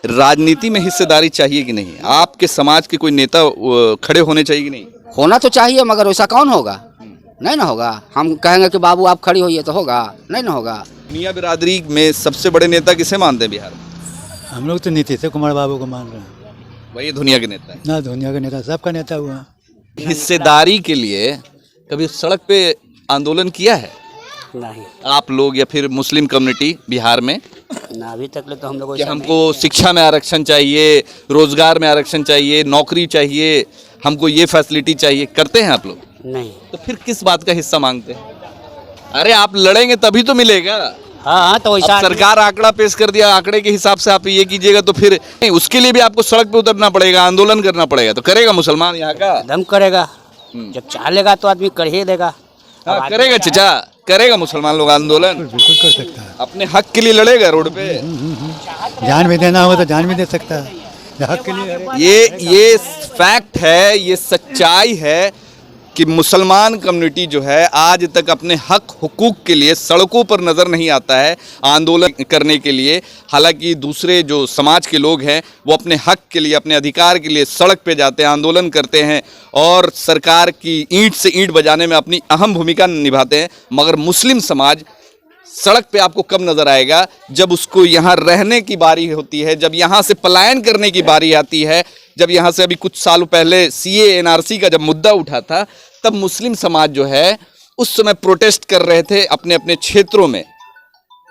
राजनीति में हिस्सेदारी चाहिए कि नहीं? आपके समाज के कोई नेता खड़े होने चाहिए कि नहीं? होना तो चाहिए, मगर वैसा कौन होगा? नहीं ना होगा। हम कहेंगे कि बाबू आप खड़ी होइए तो होगा? नहीं ना होगा। मियाँ बिरादरी में सबसे बड़े नेता किसे मानते हैं बिहार में? हम लोग तो नीतीश कुमार बाबू को मान रहे हैं वही दुनिया के नेता है। ना, दुनिया के नेता सबका नेता हुआ। हिस्सेदारी के लिए कभी सड़क पे आंदोलन किया है नहीं आप लोग या फिर मुस्लिम कम्युनिटी बिहार में ना, अभी तक तो हम लोग कि हमको शिक्षा में आरक्षण चाहिए, रोजगार में आरक्षण चाहिए, नौकरी चाहिए, हमको ये फैसिलिटी चाहिए, करते हैं आप लोग? नहीं। तो फिर किस बात का हिस्सा मांगते हैं? अरे आप लड़ेंगे तभी तो मिलेगा। हाँ तो अब सरकार आंकड़ा पेश कर दिया, आंकड़े के हिसाब से आप ये कीजिएगा तो फिर नहीं, उसके लिए भी आपको सड़क पे उतरना पड़ेगा, आंदोलन करना पड़ेगा। तो करेगा मुसलमान यहाँ का? दम करेगा, जब चाहेगा तो आदमी कर ही देगा। हाँ करेगा चचा, करेगा मुसलमान लोग आंदोलन? बिल्कुल कर सकता है। अपने हक के लिए लड़ेगा रोड पे। जान भी देना होगा तो जान भी दे सकता है हक के लिए। ये फैक्ट है, ये सच्चाई है कि मुसलमान कम्युनिटी जो है आज तक अपने हक हुकूक के लिए सड़कों पर नज़र नहीं आता है आंदोलन करने के लिए। हालांकि दूसरे जो समाज के लोग हैं वो अपने हक के लिए, अपने अधिकार के लिए सड़क पे जाते हैं, आंदोलन करते हैं और सरकार की ईंट से ईंट बजाने में अपनी अहम भूमिका निभाते हैं। मगर मुस्लिम समाज सड़क पे आपको कब नज़र आएगा? जब उसको यहाँ रहने की बारी होती है, जब यहाँ से पलायन करने की बारी आती है। जब यहाँ से अभी कुछ सालों पहले CA NRC का जब मुद्दा उठा था, तब मुस्लिम समाज जो है उस समय प्रोटेस्ट कर रहे थे अपने अपने क्षेत्रों में,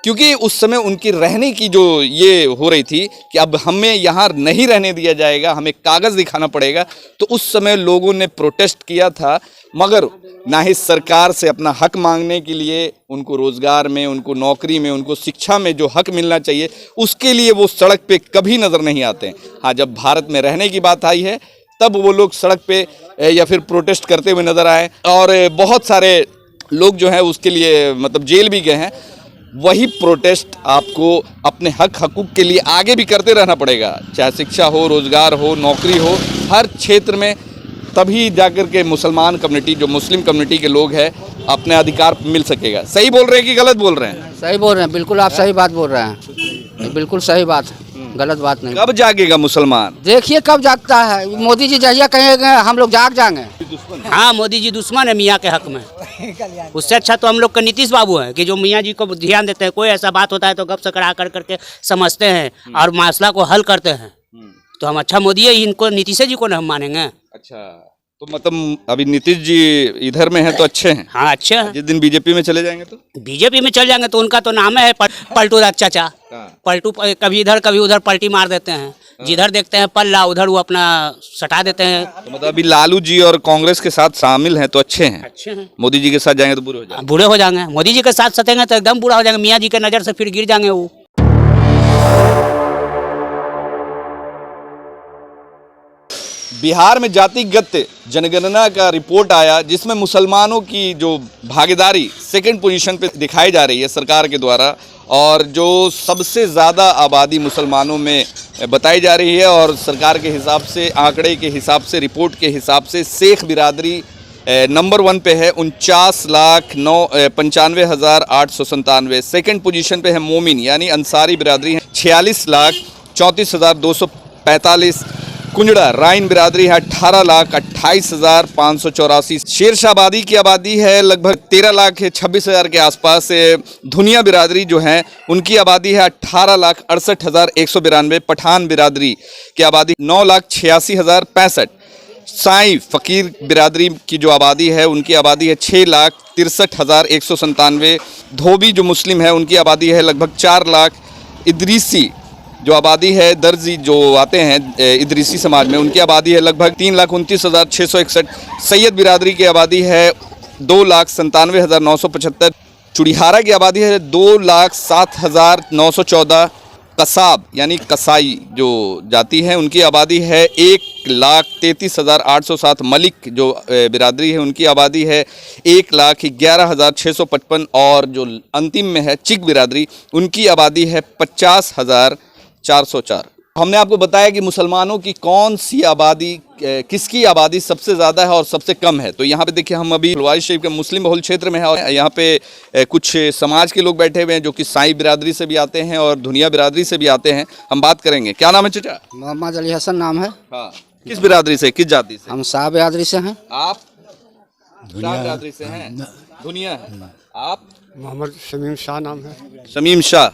क्योंकि उस समय उनकी रहने की जो ये हो रही थी कि अब हमें यहाँ नहीं रहने दिया जाएगा, हमें कागज़ दिखाना पड़ेगा। तो उस समय लोगों ने प्रोटेस्ट किया था, मगर ना ही सरकार से अपना हक मांगने के लिए, उनको रोज़गार में, उनको नौकरी में, उनको शिक्षा में जो हक मिलना चाहिए उसके लिए वो सड़क पे कभी नज़र नहीं आते। हाँ, जब भारत में रहने की बात आई है तब वो लोग सड़क पे या फिर प्रोटेस्ट करते हुए नज़र आए और बहुत सारे लोग जो हैं उसके लिए मतलब जेल भी गए हैं। वही प्रोटेस्ट आपको अपने हक हकूक़ के लिए आगे भी करते रहना पड़ेगा, चाहे शिक्षा हो, रोज़गार हो, नौकरी हो, हर क्षेत्र में। तभी जाकर के मुसलमान कम्युनिटी, जो मुस्लिम कम्युनिटी के लोग हैं, अपने अधिकार मिल सकेगा। सही बोल रहे हैं कि गलत बोल रहे हैं? सही बोल रहे हैं, बिल्कुल आप सही बात बोल रहे हैं, बिल्कुल सही बात, गलत बात नहीं। कब जागेगा मुसलमान? देखिए कब जागता है। मोदी जी जहिया कहेंगे हम लोग जाग जाएंगे। हाँ, मोदी जी दुश्मन है मियाँ के हक में। उससे अच्छा तो हम लोग का नीतीश बाबू है कि जो मियाँ जी को ध्यान देते हैं। कोई ऐसा बात होता है तो गप से कड़ा कर करके समझते हैं और मसला को हल करते हैं। तो हम अच्छा मोदी है, इनको नीतीश जी को ना हम मानेंगे। अच्छा, तो मतलब अभी नीतीश जी इधर में हैं तो अच्छे हैं? हाँ अच्छे हैं। जिस दिन बीजेपी में चले जाएंगे तो? बीजेपी में चल जाएंगे तो उनका तो नाम है पलटू राज चाचा। पलटू कभी इधर कभी उधर पलटी मार देते हैं, जिधर देखते हैं पल्ला उधर वो अपना सटा देते हैं। तो मतलब अभी लालू जी और कांग्रेस के साथ शामिल हैं तो अच्छे हैं? अच्छे हैं। मोदी जी के साथ जाएंगे तो बुरे हो जाएंगे? बूढ़े हो जाएंगे। मोदी जी के साथ सतेंगे तो एकदम बूढ़ा हो जाएंगे, मियाँ जी के नज़र से फिर गिर जाएंगे वो। बिहार में जातिगत जनगणना का रिपोर्ट आया जिसमें मुसलमानों की जो भागीदारी सेकंड पोजीशन पे दिखाई जा रही है सरकार के द्वारा, और जो सबसे ज़्यादा आबादी मुसलमानों में बताई जा रही है। और सरकार के हिसाब से, आंकड़े के हिसाब से, रिपोर्ट के हिसाब से शेख बिरादरी नंबर 1 पे है 49,95,897। सेकंड पोजीशन पे है मोमिन यानी अंसारी बिरादरी है 46,34,245। कुंजड़ा राइन बिरादरी है 18,28,584। शेरशाहबादी की आबादी है लगभग 13,26,000 के आसपास। धुनिया बिरादरी जो है उनकी आबादी है 18,68,192। पठान बिरादरी की आबादी 9,86,065। साई फ़कीर बिरादरी की जो आबादी है उनकी आबादी है 6,63,197। धोबी जो मुस्लिम है उनकी आबादी है लगभग 4 लाख। इदरीसी जो आबादी है, दर्जी जो आते हैं इदरीसी समाज में, उनकी आबादी है लगभग 3,29,661। सैयद बिरादरी की आबादी है 2,97,975। चुड़िहारा की आबादी है 2,07,914। कसाब यानी कसाई जो जाति है उनकी आबादी है 1,33,807। मलिक जो बिरादरी है उनकी आबादी है 1,11,655। और जो अंतिम में है चिक बिरादरी, उनकी आबादी है 50,404। हमने आपको बताया कि मुसलमानों की कौन सी आबादी, किसकी आबादी सबसे ज़्यादा है और सबसे कम है। तो यहाँ पे देखिए, हम अभी फुलवारी शरीफ के मुस्लिम बहुल क्षेत्र में है और यहाँ पे कुछ समाज के लोग बैठे हुए हैं जो कि साई बिरादरी से भी आते हैं और धुनिया बिरादरी से भी आते हैं। हम बात करेंगे। क्या नाम है चाचा? मोहम्मद अली हसन नाम है। हाँ, किस बिरादरी से, किस जाति से? हम शाह बिरादरी से हैं। आप शाह बिरादरी से हैं? धुनिया है। आप? मोहम्मद शमीम शाह नाम है। शमीम शाह,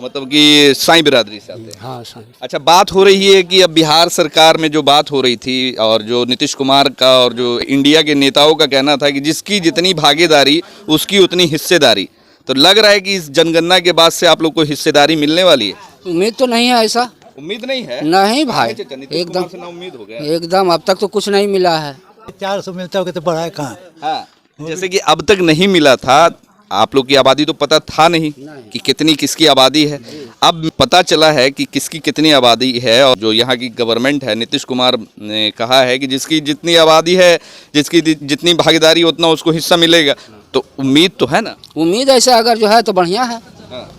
मतलब कि साई बिरादरी से आते हैं। हाँ शाह। अच्छा, बात हो रही है कि अब बिहार सरकार में जो बात हो रही थी और जो नीतीश कुमार का और जो इंडिया के नेताओं का कहना था कि जिसकी जितनी भागीदारी उसकी उतनी हिस्सेदारी, तो लग रहा है कि इस जनगणना के बाद से आप लोग को हिस्सेदारी मिलने वाली है? उम्मीद तो नहीं है, ऐसा उम्मीद नहीं है। नहीं भाई, एकदम से ना उम्मीद हो गया। एकदम अब तक तो कुछ नहीं मिला है। 400 मिलता होगा तो बढ़ाए कहाँ? हाँ, जैसे कि अब तक नहीं मिला था। आप लोग की आबादी तो पता था नहीं कि कितनी किसकी आबादी है। अब पता चला है कि किसकी कितनी आबादी है और जो यहाँ की गवर्नमेंट है, नीतीश कुमार ने कहा है कि जिसकी जितनी आबादी है, जिसकी जितनी भागीदारी उतना उसको हिस्सा मिलेगा। तो उम्मीद तो है ना? उम्मीद ऐसा अगर जो है तो बढ़िया है।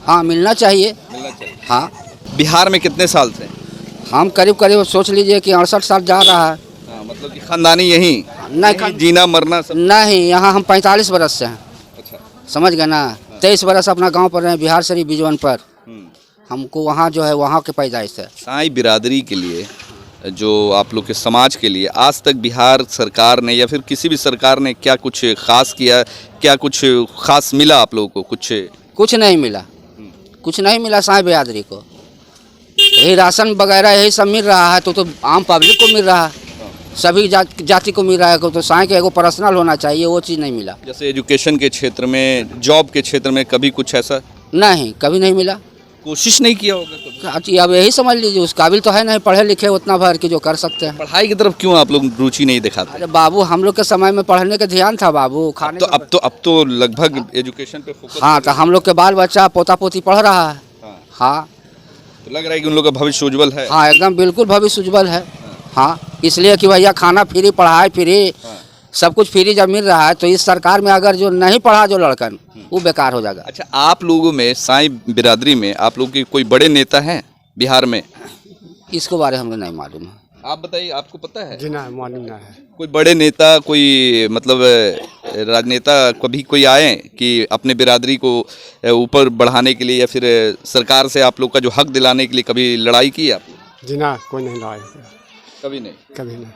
हाँ, मिलना चाहिए। हाँ। बिहार में कितने साल से? हम करीब करीब सोच लीजिए कि 68 साल जा रहा है। मतलब कि खानदानी यहीं नहीं, जीना मरना सब? नहीं, यहाँ हम 45 बरस से हैं। अच्छा, समझ गए ना। 23 बरस अपना गांव पर रहे, बिहार शरीफ बिजवन पर। हमको वहाँ जो है वहाँ के पैदाइश है। साई बिरादरी के लिए, जो आप लोग के समाज के लिए आज तक बिहार सरकार ने या फिर किसी भी सरकार ने क्या कुछ खास किया? क्या कुछ खास मिला आप लोगों को? कुछ नहीं मिला, कुछ नहीं मिला साई बिरादरी को। यही राशन वगैरह यही सब मिल रहा है। तो आम पब्लिक को मिल रहा है, सभी जाति को मिल रहा है। तो साई के एगो पर्सनल होना चाहिए, वो चीज़ नहीं मिला। जैसे एजुकेशन के क्षेत्र में, जॉब के क्षेत्र में कभी कुछ ऐसा? नहीं, कभी नहीं मिला। कोशिश नहीं किया होगा कभी? अब यही समझ लीजिए, उस काबिल तो है नहीं पढ़े लिखे उतना भर के जो कर सकते हैं। पढ़ाई की तरफ क्यों आप लोग रुचि नहीं दिखाते? अरे बाबू, हम लोग के समय में पढ़ने का ध्यान था बाबू। खाने तो अब तो लगभग एजुकेशन पे फोकस। हाँ, तो हम लोग के बाल बच्चा पोता पोती पढ़ रहा है। हाँ, तो लग रहा है कि उन लोग का भविष्य उज्जवल है। हाँ, एकदम बिल्कुल भविष्य उज्जवल है। हाँ, इसलिए कि भैया खाना फ्री, पढ़ाई फ्री, सब कुछ फ्री जब मिल रहा है तो इस सरकार में अगर जो नहीं पढ़ा जो लड़कन, वो बेकार हो जाएगा। अच्छा, आप लोगों में, साई बिरादरी में आप लोग के कोई बड़े नेता हैं बिहार में? इसके बारे में हमें नहीं मालूम है। आप बताइए, आपको पता है? जी ना, मालूम ना है। कोई बड़े नेता, कोई मतलब राजनेता कभी कोई आए कि अपने बिरादरी को ऊपर बढ़ाने के लिए या फिर सरकार से आप लोग का जो हक दिलाने के लिए कभी लड़ाई की आप? जी ना, कोई नहीं लाए। कभी नहीं? कभी नहीं।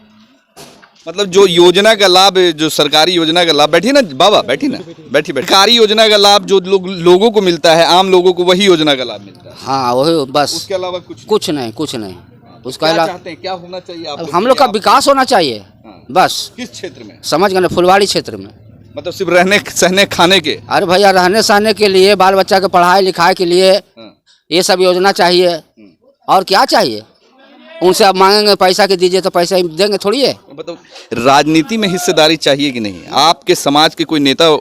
मतलब जो योजना का लाभ, जो सरकारी योजना का लाभ, बैठी ना बाबा, बैठी ना, बैठी। सरकारी योजना का लाभ जो लोगों को मिलता है, आम लोगों को वही योजना का लाभ मिलता है। हाँ, वही बस, उसके अलावा कुछ नहीं। उसका क्या चाहते हैं, क्या होना चाहिए आप? हम लोग का विकास होना चाहिए बस। किस क्षेत्र में? समझ गए ना, फुलवाड़ी क्षेत्र में। मतलब सिर्फ रहने सहने खाने के? अरे भैया, रहने सहने के लिए, बाल बच्चा के पढ़ाई लिखाई के लिए ये सब योजना चाहिए। और क्या चाहिए? उनसे आप मांगेंगे पैसा के दीजिए तो पैसा देंगे थोड़ी है। मतलब राजनीति में हिस्सेदारी चाहिए कि नहीं? आपके समाज के कोई नेता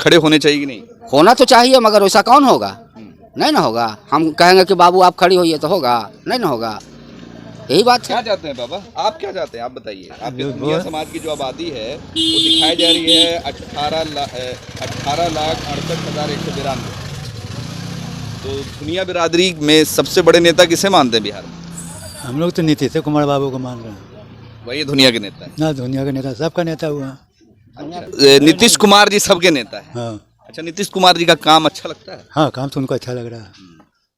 खड़े होने चाहिए कि नहीं? होना तो चाहिए, मगर वैसा कौन होगा? नहीं ना होगा। हम कहेंगे कि बाबू आप खड़ी होइए तो होगा? नहीं ना होगा। यही बात है। क्या चाहते हैं बाबा, आप क्या चाहते हैं? आप बताइए। आपके दुनिया समाज की जो आबादी है वो दिखाई जा रही है 18,68,192। तो दुनिया बिरादरी में सबसे बड़े नेता किसे मानते हैं बिहार में? हम लोग तो नीतीश कुमार बाबू को मान रहे हैं। वही दुनिया के नेता है ना? दुनिया का नेता, सबका नेता हुआ। अच्छा, नीतीश कुमार जी सबके नेता है। हाँ। अच्छा, नीतीश कुमार जी का काम अच्छा लगता है? हाँ, काम तो उनको अच्छा लग रहा है।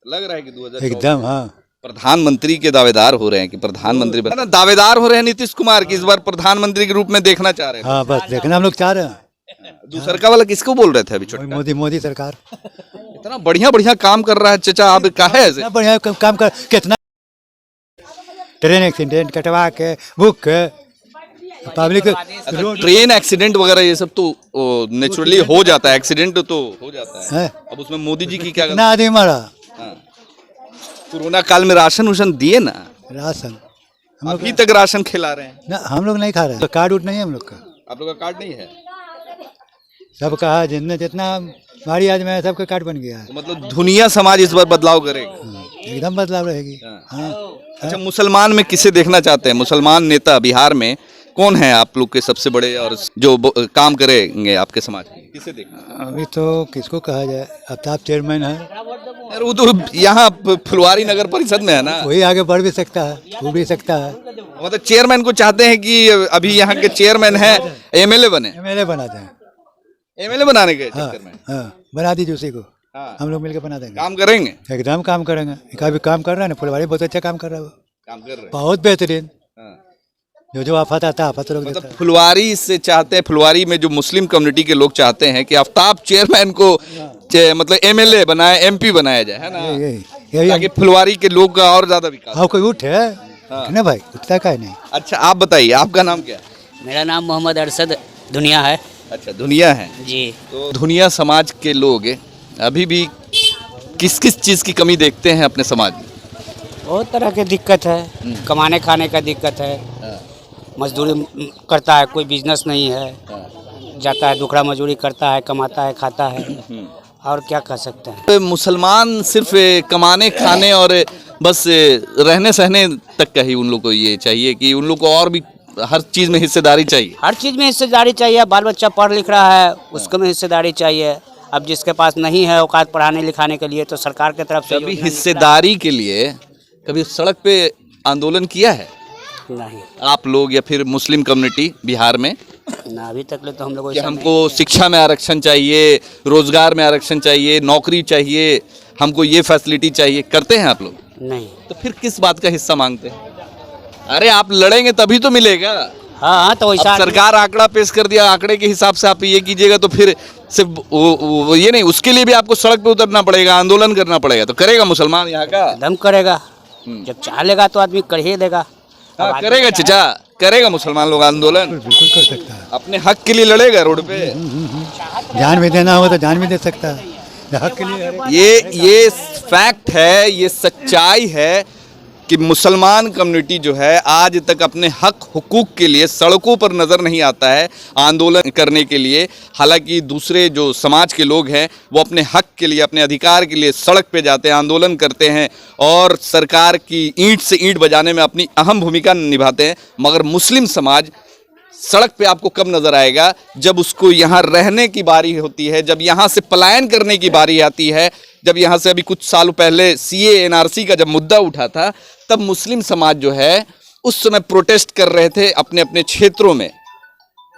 लग रहा है कि 2024 एकदम। हाँ, प्रधानमंत्री के दावेदार हो रहे हैं कि प्रधानमंत्री दावेदार हो रहे हैं नीतीश कुमार की इस बार प्रधानमंत्री के रूप में देखना चाह रहे हैं। हाँ, बस देखना हम लोग चाह रहे हैं। दूसरा वाला किसको बोल रहे थे अभी? छोटा मोदी सरकार इतना बढ़िया काम कर रहा है। चाचा, आप काहे ऐसे? इतना बढ़िया काम कर, कितना ट्रेन एक्सीडेंट कटवा के बुक के पब्लिक ट्रेन एक्सीडेंट वगैरह ये सब तो नेचुरली हो जाता है, एक्सीडेंट तो हो जाता है। अब उसमें मोदी जी की क्या कितना आदमी मरा? कोरोना काल में राशन उशन दिए ना? राशन अभी तक राशन खिला रहे हैं ना, हम लोग नहीं खा रहे हैं। कार्ड उठ नहीं है हम लोग का। आप लोग का कार्ड नहीं है? सब कहा जितना भारी आदमी है सबका कार्ड बन गया है। तो मतलब दुनिया समाज इस बार बदलाव करेगा? एकदम बदलाव रहेगी। हाँ। अच्छा, मुसलमान में किसे देखना चाहते हैं? मुसलमान नेता बिहार में कौन है आप लोग के सबसे बड़े और जो काम करेंगे आपके समाज के? किसे देखना? अभी तो किसको कहा जाए, आफ्ताब चेयरमैन है। यार वो तो यहाँ फुलवारी नगर परिषद में है ना, वही आगे बढ़ भी सकता है, हो भी सकता है। मतलब चेयरमैन को चाहते हैं कि अभी यहाँ के चेयरमैन है एमएलए बने, एमएलए बनाते हैं। एमएलए बनाने के चक्कर में। हाँ, बना दीजिए उसी को, हाँ। हम लोग मिलकर बना देंगे। काम करेंगे, एकदम काम करेंगे। एक अभी काम कर रहा है ना, फुलवारी बहुत अच्छा काम कर रहा है वो, काम कर रहे हैं। बहुत बेहतरीन। हाँ। जो आफत आता है आफत रोक देता मतलब फुलवारी से चाहते हैं, फुलवारी में जो मुस्लिम कम्युनिटी के लोग चाहते हैं कि आफ्ताब चेयरमैन को मतलब एमएलए बनाए, एमपी बनाया जाए, है ना, है। यही ताकि फुलवारी के लोग का और ज्यादा विकास। हाँ, कोई उठे ना भाई, उठता का नहीं। अच्छा आप बताइए, आपका नाम क्या है? मेरा नाम मोहम्मद अरशद दुनिया है अच्छा दुनिया है जी। तो दुनिया समाज के लोग अभी भी किस किस चीज़ की कमी देखते हैं अपने समाज में? बहुत तरह की दिक्कत है, कमाने खाने का दिक्कत है, मजदूरी करता है, कोई बिजनेस नहीं है, जाता है दुखड़ा मजदूरी करता है, कमाता है, खाता है, और क्या कर सकते हैं। तो मुसलमान सिर्फ कमाने खाने और बस रहने सहने तक का ही उन लोग को ये चाहिए कि उन लोग को और भी हर चीज़ में हिस्सेदारी चाहिए? हर चीज़ में हिस्सेदारी चाहिए। बाल बच्चा पढ़ लिख रहा है, उसको में हिस्सेदारी चाहिए। अब जिसके पास नहीं है औकात पढ़ाने लिखाने के लिए, तो सरकार की तरफ से कभी हिस्सेदारी के लिए कभी सड़क पे आंदोलन किया है नहीं, आप लोग या फिर मुस्लिम कम्युनिटी बिहार में ना अभी तक ले तो हम लोग कि हमको शिक्षा में आरक्षण चाहिए, रोजगार में आरक्षण चाहिए, नौकरी चाहिए, हमको ये फैसिलिटी चाहिए, करते हैं आप लोग? नहीं। तो फिर किस बात का हिस्सा मांगते हैं? अरे आप लड़ेंगे तभी तो मिलेगा। हाँ तो अब वैसा सरकार आंकड़ा पेश कर दिया, आंकड़े के हिसाब से आप ये कीजिएगा तो फिर सिर्फ वो ये नहीं, उसके लिए भी आपको सड़क पे उतरना पड़ेगा, आंदोलन करना पड़ेगा। तो करेगा मुसलमान यहाँ का? दम करेगा, जब चाह लेगा तो आदमी कर ही देगा। हाँ, करेगा चचा, करेगा मुसलमान लोग आंदोलन, बिल्कुल कर सकता है। अपने हक के लिए लड़ेगा रोड पे। जान भी देना हो तो जान भी दे सकता है, हक के लिए। ये फैक्ट है, ये सच्चाई है कि मुसलमान कम्युनिटी जो है आज तक अपने हक हुकूक के लिए सड़कों पर नज़र नहीं आता है आंदोलन करने के लिए। हालांकि दूसरे जो समाज के लोग हैं वो अपने हक के लिए, अपने अधिकार के लिए सड़क पे जाते हैं, आंदोलन करते हैं और सरकार की ईंट से ईंट बजाने में अपनी अहम भूमिका निभाते हैं। मगर मुस्लिम समाज सड़क पे आपको कब नज़र आएगा? जब उसको यहाँ रहने की बारी होती है, जब यहाँ से पलायन करने की बारी आती है। जब यहाँ से अभी कुछ सालों पहले CA NRC का जब मुद्दा उठा था, तब मुस्लिम समाज जो है उस समय प्रोटेस्ट कर रहे थे अपने अपने क्षेत्रों में,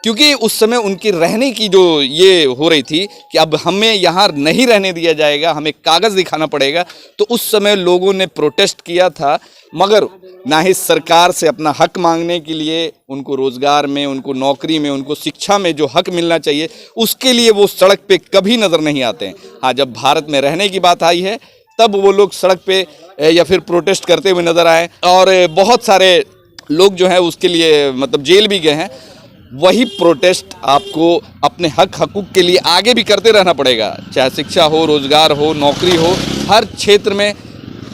क्योंकि उस समय उनकी रहने की जो ये हो रही थी कि अब हमें यहाँ नहीं रहने दिया जाएगा, हमें कागज़ दिखाना पड़ेगा। तो उस समय लोगों ने प्रोटेस्ट किया था, मगर ना ही सरकार से अपना हक मांगने के लिए, उनको रोज़गार में, उनको नौकरी में, उनको शिक्षा में जो हक मिलना चाहिए उसके लिए वो सड़क पे कभी नज़र नहीं आते हैं। हाँ, जब भारत में रहने की बात आई है तब वो लोग सड़क पे या फिर प्रोटेस्ट करते हुए नज़र आए और बहुत सारे लोग जो हैं उसके लिए मतलब जेल भी गए हैं। वही प्रोटेस्ट आपको अपने हक हकूक़ के लिए आगे भी करते रहना पड़ेगा, चाहे शिक्षा हो, रोज़गार हो, नौकरी हो, हर क्षेत्र में।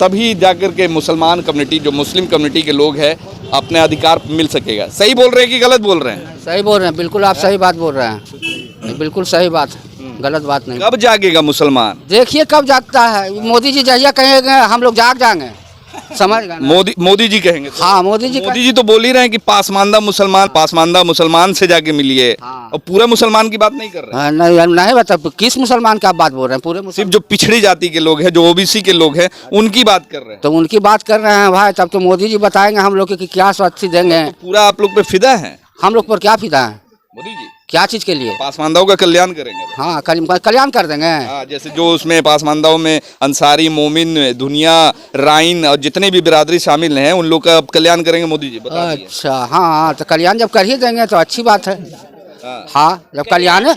तभी जाकर के मुसलमान कम्युनिटी, जो मुस्लिम कम्युनिटी के लोग हैं, अपने अधिकार मिल सकेगा। सही बोल रहे हैं कि गलत बोल रहे हैं? सही बोल रहे हैं, बिल्कुल आप सही बात बोल रहे हैं, बिल्कुल सही बात है, गलत बात नहीं। कब जागेगा मुसलमान? देखिए कब जागता है। मोदी जी जहिया कहेंगे हम लोग जाग जाएंगे, समझ गए ना? मोदी जी कहेंगे तो? हाँ, मोदी जी तो बोल ही रहे हैं कि पासमानदा मुसलमान से जाके मिलिए। हाँ। और पूरे मुसलमान की बात नहीं कर रहे हैं। नहीं बता किस मुसलमान की आप बात बोल रहे हैं? पूरे सिर्फ जो पिछड़ी जाति के लोग हैं, जो OBC के लोग हैं, उनकी बात कर रहे हैं। तो उनकी बात कर रहे हैं भाई, तब तो मोदी जी बताएंगे हम लोग कि क्या स्वास्थ्य देंगे। पूरा आप लोग पे फिदा है हम लोग पर क्या फिदा है? मोदी जी क्या चीज के लिए? पासमानदाओं का कल्याण करेंगे। हाँ, कल्याण कर देंगे। हाँ, जैसे जो उसमें पासमानदाओं में अंसारी, मोमिन, दुनिया, राइन और जितने भी बिरादरी शामिल हैं उन लोग का कल्याण करेंगे मोदी जी, बता दीजिए। अच्छा, हाँ, तो कल्याण जब कर ही देंगे तो अच्छी बात है। हाँ, जब कल्याण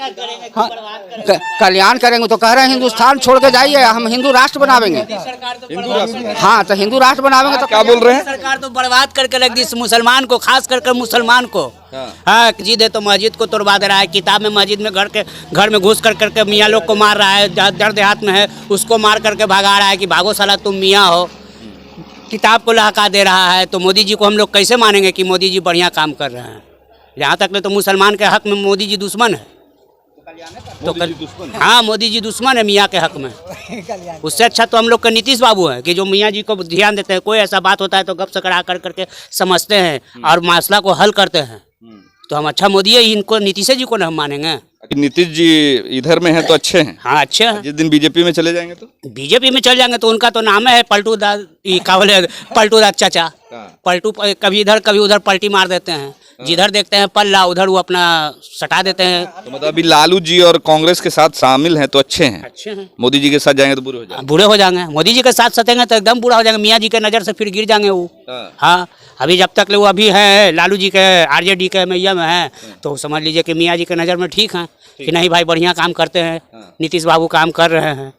कल्याण करेंगे तो कह रहे हैं हिंदुस्तान छोड़ के जाइए, हम हिंदू राष्ट्र बनावेंगे। हाँ, तो हिंदू राष्ट्र बनावेंगे तो क्या बोल रहे हैं? सरकार तो बर्बाद करके रख दी इस मुसलमान को, खास करके मुसलमान को। हाँ, मस्जिद है तो मस्जिद को तोड़वा दे रहा है, किताब में मस्जिद में घर में घुस करके मियाँ लोग को मार रहा है, दर देहात में है उसको मार करके भगा रहा है कि भागो साला तुम मियाँ हो। किताब को लहका दे रहा है। तो मोदी जी को हम लोग कैसे मानेंगे कि मोदी जी बढ़िया काम कर रहे हैं? यहाँ तक ले तो मुसलमान के हक में मोदी जी दुश्मन है। तो हाँ, मोदी जी दुश्मन है मियाँ के हक में। उससे अच्छा तो हम लोग का नीतीश बाबू है कि जो मियाँ जी को ध्यान देते हैं। कोई ऐसा बात होता है तो गप से कड़ा करके समझते हैं और मसला को हल करते हैं। तो हम अच्छा मोदी है, इनको नीतीश जी को ना हम मानेंगे। नीतीश जी इधर में हैं तो अच्छे हैं, हाँ अच्छे हैं। जिस दिन बीजेपी में चले जाएंगे तो बीजेपी में चल जाएंगे तो उनका तो नाम है पलटू दास, ये क्या बोले, पलटू दास चाचा। पलटू कभी इधर कभी उधर पलटी मार देते हैं, जिधर देखते हैं पल्ला उधर वो अपना सटा देते हैं। तो मतलब अभी लालू जी और कांग्रेस के साथ शामिल हैं तो अच्छे हैं, अच्छे हैं। मोदी जी के साथ जाएंगे तो बुरे हो जाएंगे। बूढ़े हो जाएंगे, मोदी जी के साथ सतेंगे तो एकदम बूढ़ा हो जाएंगे, मियाँ जी के नज़र से फिर गिर जाएंगे वो। हाँ अभी जब तक वो अभी है लालू जी के आरजेडी के मैया में है तो समझ लीजिए कि मियाँ जी के नज़र में ठीक हैं कि नहीं भाई बढ़िया काम करते हैं, नीतीश बाबू काम कर रहे हैं।